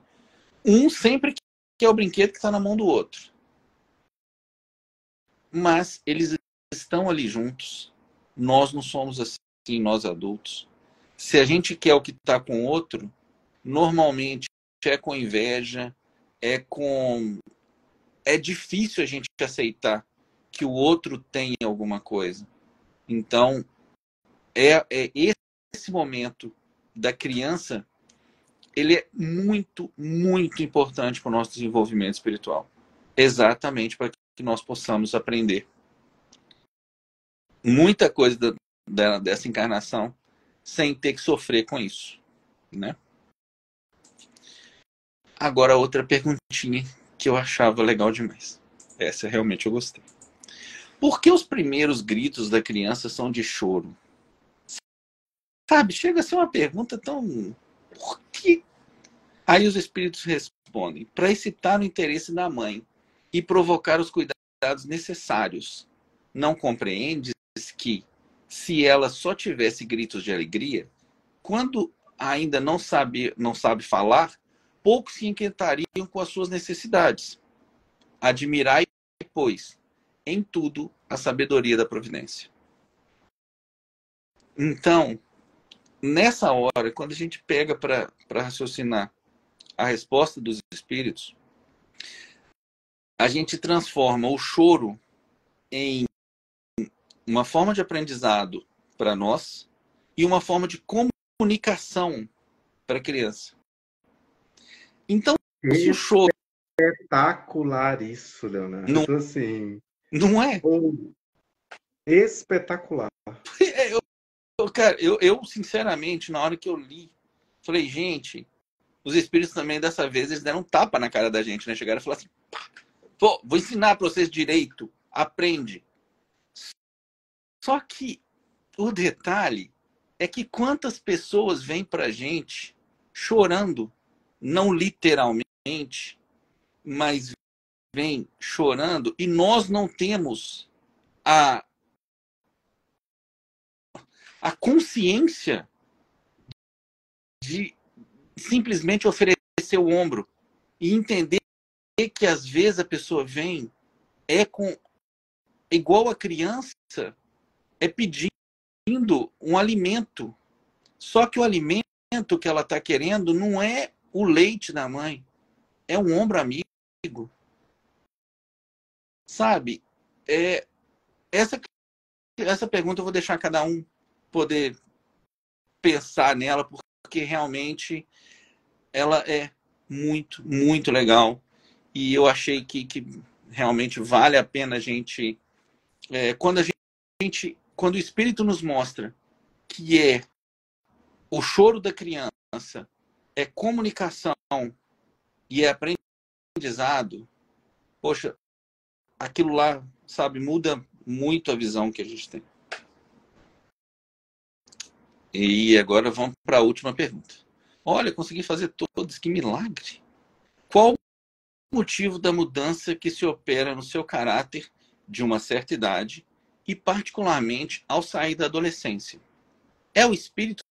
um sempre quer o brinquedo que está na mão do outro. Mas eles estão ali juntos. Nós não somos assim, nós adultos. Se a gente quer o que está com o outro, normalmente é com inveja, é difícil a gente aceitar que o outro tenha alguma coisa. Então, esse momento da criança, ele é muito, muito importante para o nosso desenvolvimento espiritual. Exatamente para que nós possamos aprender muita coisa dessa encarnação sem ter que sofrer com isso, né? Agora, outra perguntinha que eu achava legal demais. Essa realmente eu gostei. Por que os primeiros gritos da criança são de choro? Sabe, chega a ser uma pergunta tão... Por que? Aí os espíritos respondem: para excitar o interesse da mãe e provocar os cuidados necessários. Não compreendes que, se ela só tivesse gritos de alegria, quando ainda não sabe falar, poucos se inquietariam com as suas necessidades. Admirai, pois, em tudo a sabedoria da providência. Então, nessa hora, quando a gente pega para raciocinar a resposta dos espíritos, a gente transforma o choro em uma forma de aprendizado para nós e uma forma de comunicação para a criança. Então, se o choro... Espetacular isso, Leonardo. Não, assim, não é? Espetacular. Cara, eu sinceramente, na hora que eu li, falei, gente, os espíritos também, dessa vez, eles deram um tapa na cara da gente, né? Chegaram e falaram assim, pô, vou ensinar para vocês direito, aprende. Só que o detalhe é que quantas pessoas vêm pra gente chorando, não literalmente, mas vêm chorando, e nós não temos a consciência de simplesmente oferecer o ombro e entender que às vezes a pessoa vem igual a criança, é pedindo um alimento. Só que o alimento que ela está querendo não é o leite da mãe, é um ombro amigo. Sabe? Essa pergunta eu vou deixar cada um poder pensar nela, porque realmente ela é muito, muito legal. E eu achei que realmente vale a pena a gente... Quando o Espírito nos mostra que o choro da criança é comunicação e é aprendizado, poxa, aquilo lá, sabe, muda muito a visão que a gente tem. E agora vamos para a última pergunta. Olha, consegui fazer todos, que milagre! Qual o motivo da mudança que se opera no seu caráter de uma certa idade e particularmente ao sair da adolescência? É o espírito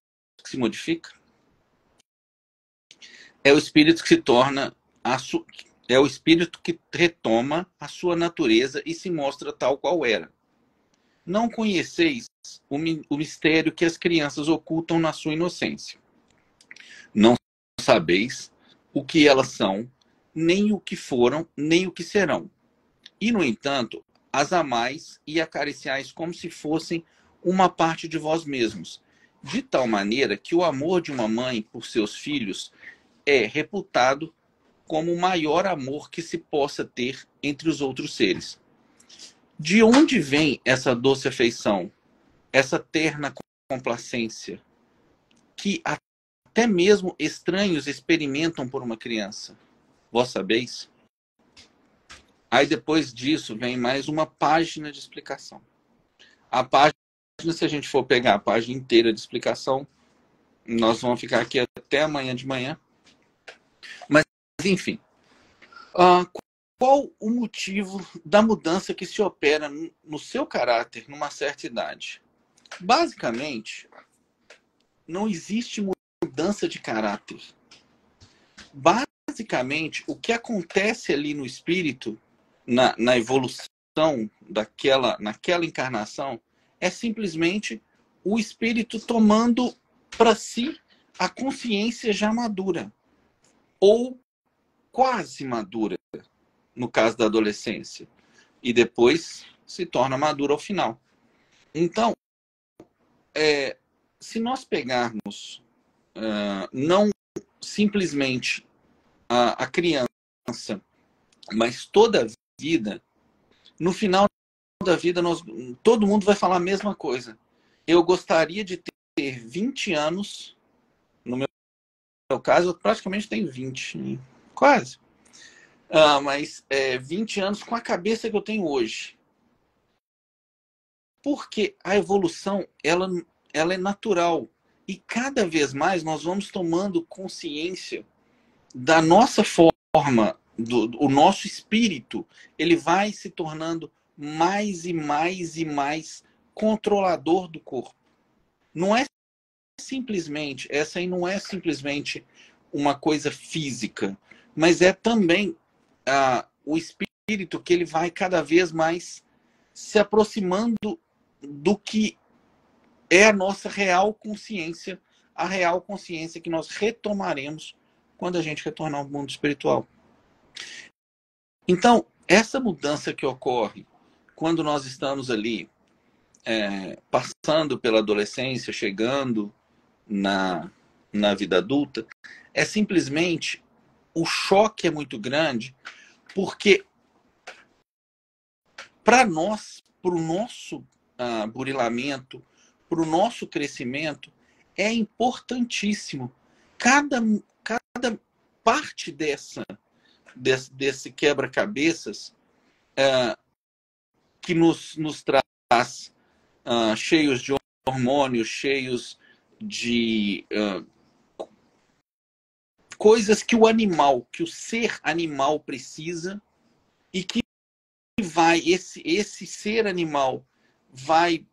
que se modifica? É o espírito que se torna é o espírito que retoma a sua natureza e se mostra tal qual era. Não conheceis o mistério que as crianças ocultam na sua inocência. Não sabeis o que elas são, nem o que foram, nem o que serão. E, no entanto, as amais e acariciais como se fossem uma parte de vós mesmos, de tal maneira que o amor de uma mãe por seus filhos é reputado como o maior amor que se possa ter entre os outros seres. De onde vem essa doce afeição, essa terna complacência, que até mesmo estranhos experimentam por uma criança? Vós sabeis? Aí depois disso vem mais uma página de explicação. A página, se a gente for pegar a página inteira de explicação, nós vamos ficar aqui até amanhã de manhã. Mas, enfim, qual o motivo da mudança que se opera no seu caráter numa certa idade? Basicamente, não existe mudança de caráter. Basicamente, o que acontece ali no espírito, na evolução naquela encarnação, é simplesmente o espírito tomando para si a consciência já madura, ou quase madura, no caso da adolescência, e depois se torna madura ao final. Então, se nós pegarmos não simplesmente a criança, mas toda a vida, no final da vida todo mundo vai falar a mesma coisa. Eu gostaria de ter 20 anos, no meu caso, eu praticamente tenho 20, quase. Mas 20 anos com a cabeça que eu tenho hoje. Porque a evolução, ela é natural. E cada vez mais nós vamos tomando consciência da nossa forma, o nosso espírito, ele vai se tornando mais e mais e mais controlador do corpo. Não é simplesmente, essa aí não é simplesmente uma coisa física, mas é também o espírito que ele vai cada vez mais se aproximando do que é a nossa real consciência, a real consciência que nós retomaremos quando a gente retornar ao mundo espiritual. Então, essa mudança que ocorre quando nós estamos ali passando pela adolescência, chegando na vida adulta, é simplesmente o choque é muito grande, porque para nós, para o nosso burilamento, para o nosso crescimento, é importantíssimo cada parte desse quebra-cabeças que nos traz cheios de hormônios, cheios de coisas que o ser animal precisa, e que esse ser animal vai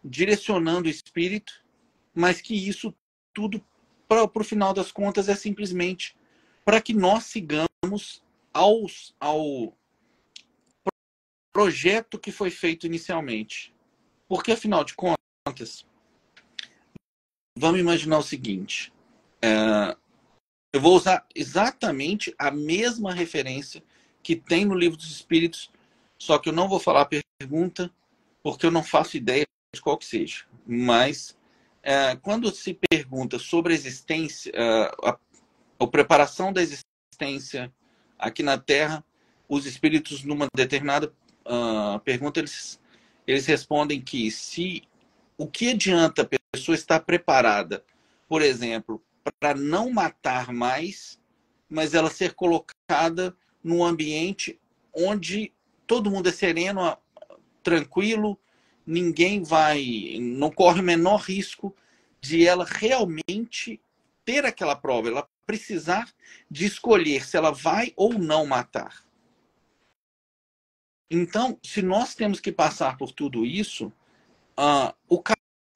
direcionando o espírito, mas que isso tudo, para o final das contas, é simplesmente para que nós sigamos ao projeto que foi feito inicialmente. Porque, afinal de contas, vamos imaginar o seguinte, eu vou usar exatamente a mesma referência que tem no Livro dos Espíritos, só que eu não vou falar a pergunta, porque eu não faço ideia de qual que seja. Mas, quando se pergunta sobre a existência, a preparação da existência aqui na Terra, os espíritos, numa determinada pergunta, eles respondem que o que adianta a pessoa estar preparada, por exemplo, para não matar mais, mas ela ser colocada num ambiente onde todo mundo é sereno, tranquilo, não corre o menor risco de ela realmente ter aquela prova, ela precisar de escolher se ela vai ou não matar. Então, se nós temos que passar por tudo isso, o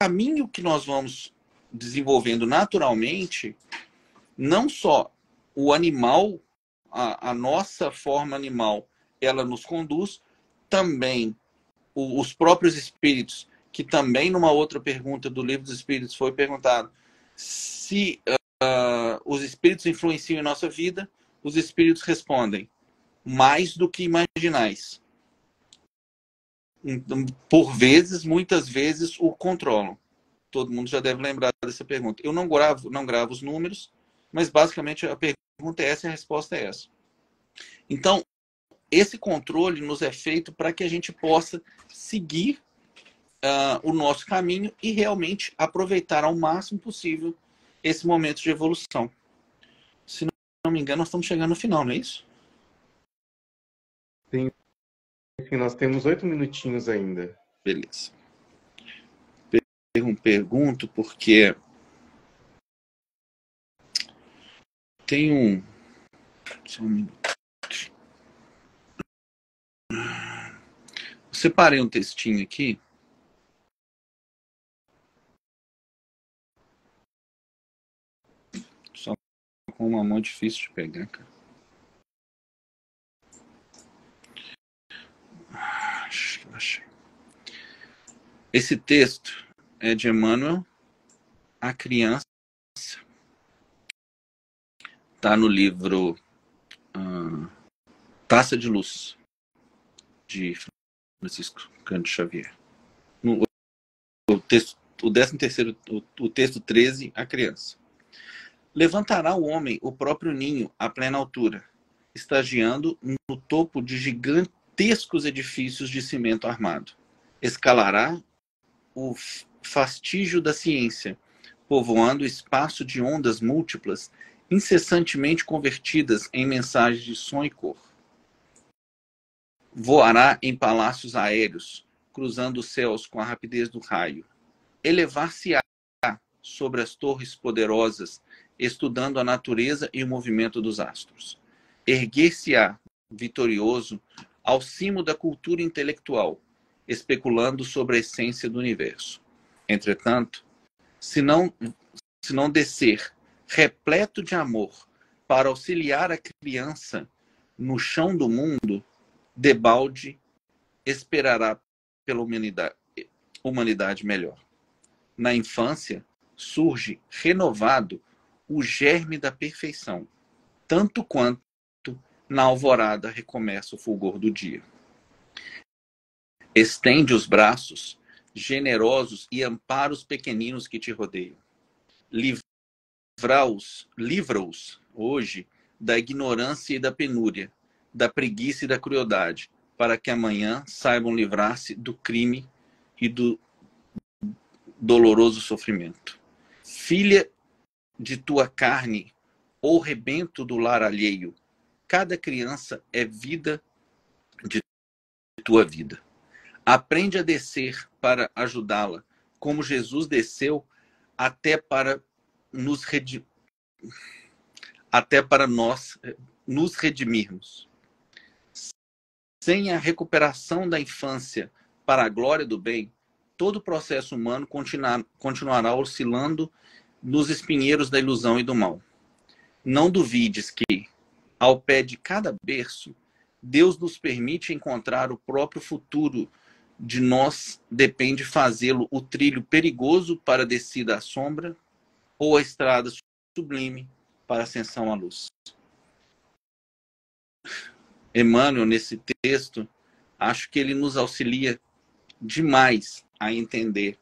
caminho que nós vamos desenvolvendo naturalmente, não só o animal, a nossa forma animal, ela nos conduz, também os próprios espíritos, que também numa outra pergunta do Livro dos Espíritos foi perguntado se os espíritos influenciam em nossa vida, os espíritos respondem: mais do que imaginais. Por vezes, muitas vezes, o controlam. Todo mundo já deve lembrar dessa pergunta. Eu não gravo os números, mas basicamente a pergunta é essa e a resposta é essa. Então, esse controle nos é feito para que a gente possa seguir o nosso caminho e realmente aproveitar ao máximo possível esse momento de evolução. Se não me engano, nós estamos chegando no final, não é isso? Sim, nós temos 8 minutinhos ainda. Beleza. Pergunto porque tem só um minuto. Eu separei um textinho aqui. Só com uma mão difícil de pegar, cara. Acho que eu achei. Esse texto é de Emmanuel, A Criança. Está no livro Taça de Luz, de Francisco Cândido Xavier. O texto 13º, o texto 13, A Criança. Levantará o homem o próprio ninho à plena altura, estagiando no topo de gigantescos edifícios de cimento armado. Escalará o fastígio da ciência, povoando o espaço de ondas múltiplas, incessantemente convertidas em mensagens de som e cor. Voará em palácios aéreos, cruzando os céus com a rapidez do raio. Elevar-se-á sobre as torres poderosas, estudando a natureza e o movimento dos astros. Erguer-se-á, vitorioso, ao cimo da cultura intelectual, especulando sobre a essência do universo. Entretanto, se não descer repleto de amor para auxiliar a criança no chão do mundo, debalde esperará pela humanidade melhor. Na infância, surge renovado o germe da perfeição, tanto quanto na alvorada recomeça o fulgor do dia. Estende os braços, generosos, e ampara os pequeninos que te rodeiam. Livra-os hoje da ignorância e da penúria, da preguiça e da crueldade, para que amanhã saibam livrar-se do crime e do doloroso sofrimento. Filha de tua carne, ou rebento do lar alheio. Cada criança é vida de tua vida. Aprende a descer para ajudá-la, como Jesus desceu até para nós nos redimirmos. Sem a recuperação da infância para a glória do bem, todo o processo humano continuará oscilando nos espinheiros da ilusão e do mal. Não duvides que, ao pé de cada berço, Deus nos permite encontrar o próprio futuro. De nós depende fazê-lo o trilho perigoso para a descida à sombra ou a estrada sublime para a ascensão à luz. Emmanuel, nesse texto, acho que ele nos auxilia demais a entender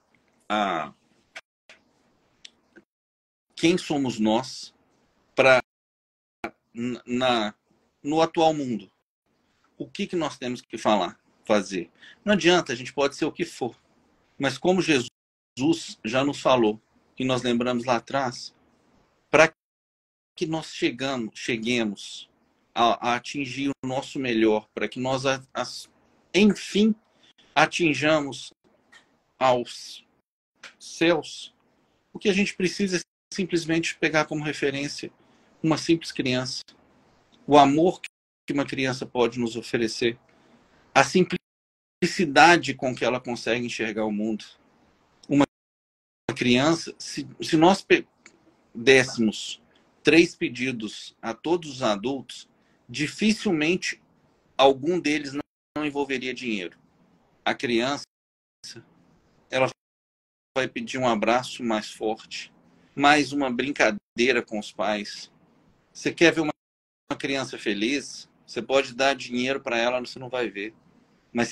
quem somos nós no atual mundo. O que nós temos que fazer? Não adianta, a gente pode ser o que for, mas como Jesus já nos falou, que nós lembramos lá atrás, para que nós cheguemos a atingir o nosso melhor, para que nós, enfim, atinjamos aos céus, o que a gente precisa é simplesmente pegar como referência uma simples criança, o amor que uma criança pode nos oferecer, a simplicidade com que ela consegue enxergar o mundo. Uma criança, se nós dessemos 3 pedidos a todos os adultos, dificilmente algum deles não envolveria dinheiro. A criança, ela vai pedir um abraço mais forte, mais uma brincadeira com os pais. Você quer ver uma criança feliz? Você pode dar dinheiro para ela, você não vai ver. Mas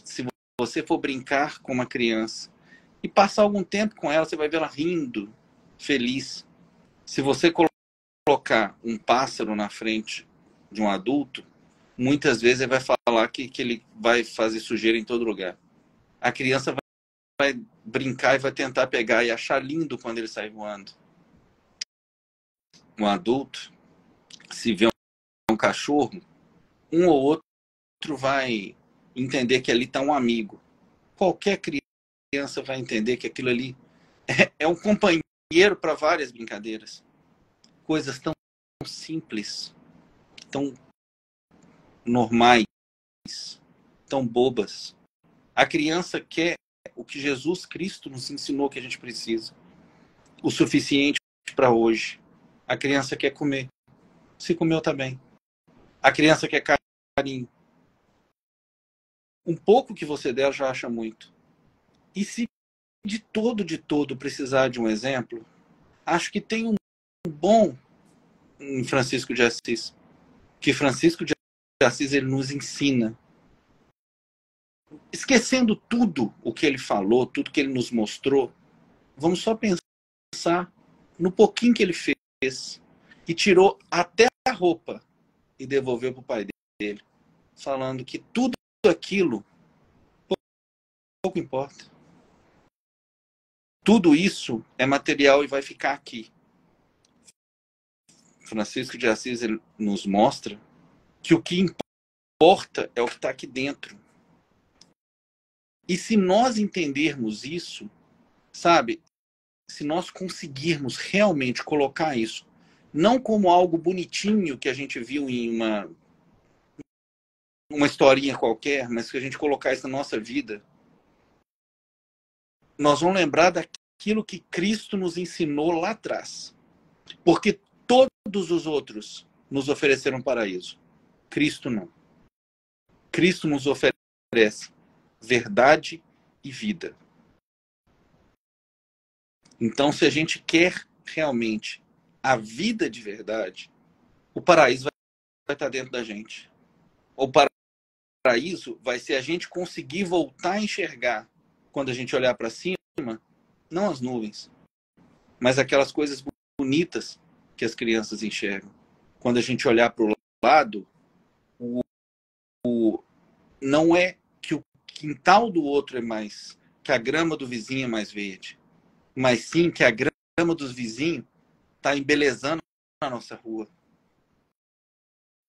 se você for brincar com uma criança e passar algum tempo com ela, você vai ver ela rindo, feliz. Se você colocar um pássaro na frente de um adulto, muitas vezes ele vai falar que ele vai fazer sujeira em todo lugar. A criança vai brincar e vai tentar pegar e achar lindo quando ele sai voando. Um adulto, se vê um cachorro, um ou outro vai entender que ali está um amigo. Qualquer criança vai entender que aquilo ali é um companheiro para várias brincadeiras. Coisas tão simples, tão normais, tão bobas. A criança quer o que Jesus Cristo nos ensinou que a gente precisa. O suficiente para hoje. A criança quer comer. Se comeu, tá bem. A criança quer carinho. Um pouco que você der já acha muito. E se de todo precisar de um exemplo, acho que tem um bom em Francisco de Assis. Que Francisco de Assis ele nos ensina. Esquecendo tudo o que ele falou, tudo que ele nos mostrou, vamos só pensar no pouquinho que ele fez. E tirou até a roupa e devolveu para o pai dele, falando que tudo aquilo pouco importa. Tudo isso é material e vai ficar aqui. Francisco de Assis ele nos mostra que o que importa é o que está aqui dentro. E se nós entendermos isso, sabe, se nós conseguirmos realmente colocar isso, não como algo bonitinho que a gente viu em uma historinha qualquer, mas que a gente colocar isso na nossa vida, nós vamos lembrar daquilo que Cristo nos ensinou lá atrás. Porque todos os outros nos ofereceram paraíso. Cristo não. Cristo nos oferece verdade e vida. Então, se a gente quer realmente a vida de verdade, o paraíso vai estar dentro da gente. O paraíso vai ser a gente conseguir voltar a enxergar, quando a gente olhar para cima, não as nuvens, mas aquelas coisas bonitas que as crianças enxergam. Quando a gente olhar para o lado, não é que o quintal do outro é mais, que a grama do vizinho é mais verde, mas sim que a grama dos vizinhos está embelezando na nossa rua.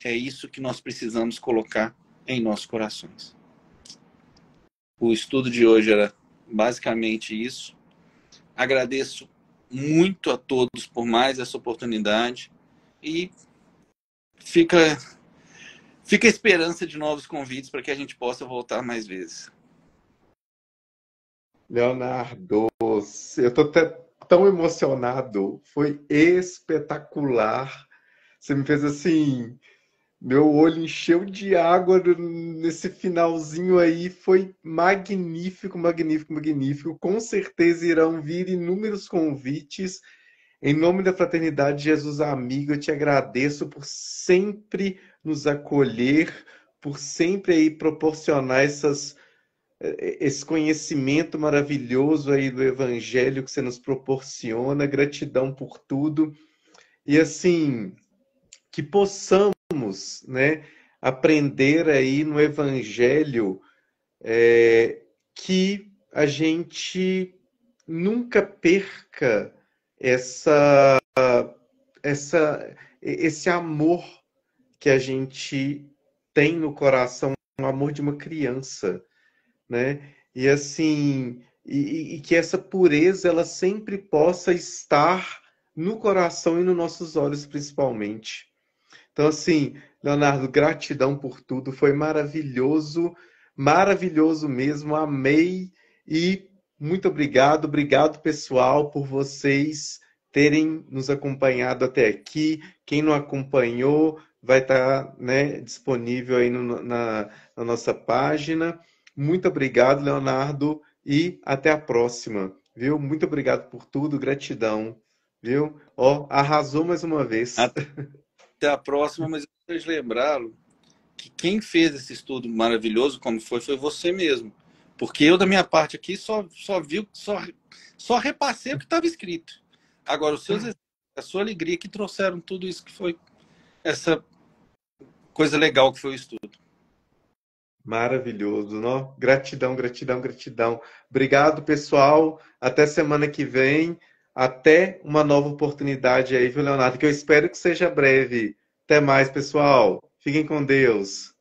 É isso que nós precisamos colocar em nossos corações. O estudo de hoje era basicamente isso. Agradeço muito a todos por mais essa oportunidade e fica a esperança de novos convites para que a gente possa voltar mais vezes. Leonardo, eu estou tão emocionado. Foi espetacular. Você me fez assim, meu olho encheu de água nesse finalzinho aí. Foi magnífico, magnífico, magnífico. Com certeza irão vir inúmeros convites. Em nome da Fraternidade Jesus Amigo, eu te agradeço por sempre nos acolher, por sempre aí proporcionar esse conhecimento maravilhoso aí do Evangelho que você nos proporciona. Gratidão por tudo. E assim, que possamos, né, aprender aí no Evangelho, que a gente nunca perca essa, esse amor que a gente tem no coração, o amor de uma criança, né? E assim, e que essa pureza ela sempre possa estar no coração e nos nossos olhos, principalmente. Então, assim, Leonardo, gratidão por tudo, foi maravilhoso, maravilhoso mesmo, amei e muito obrigado, obrigado pessoal por vocês terem nos acompanhado até aqui. Quem não acompanhou vai estar, né, disponível aí na nossa página. Muito obrigado, Leonardo, e até a próxima, viu? Muito obrigado por tudo, gratidão, viu? Ó, arrasou mais uma vez. Até a próxima, mas eu preciso lembrá-lo que quem fez esse estudo maravilhoso, como foi você mesmo. Porque eu, da minha parte aqui, só repassei o que estava escrito. Agora, os seus exemplos, a sua alegria que trouxeram tudo isso que foi essa coisa legal que foi o estudo. Maravilhoso, não? Gratidão, gratidão, gratidão. Obrigado, pessoal. Até semana que vem. Até uma nova oportunidade aí, viu, Leonardo? Que eu espero que seja breve. Até mais, pessoal. Fiquem com Deus.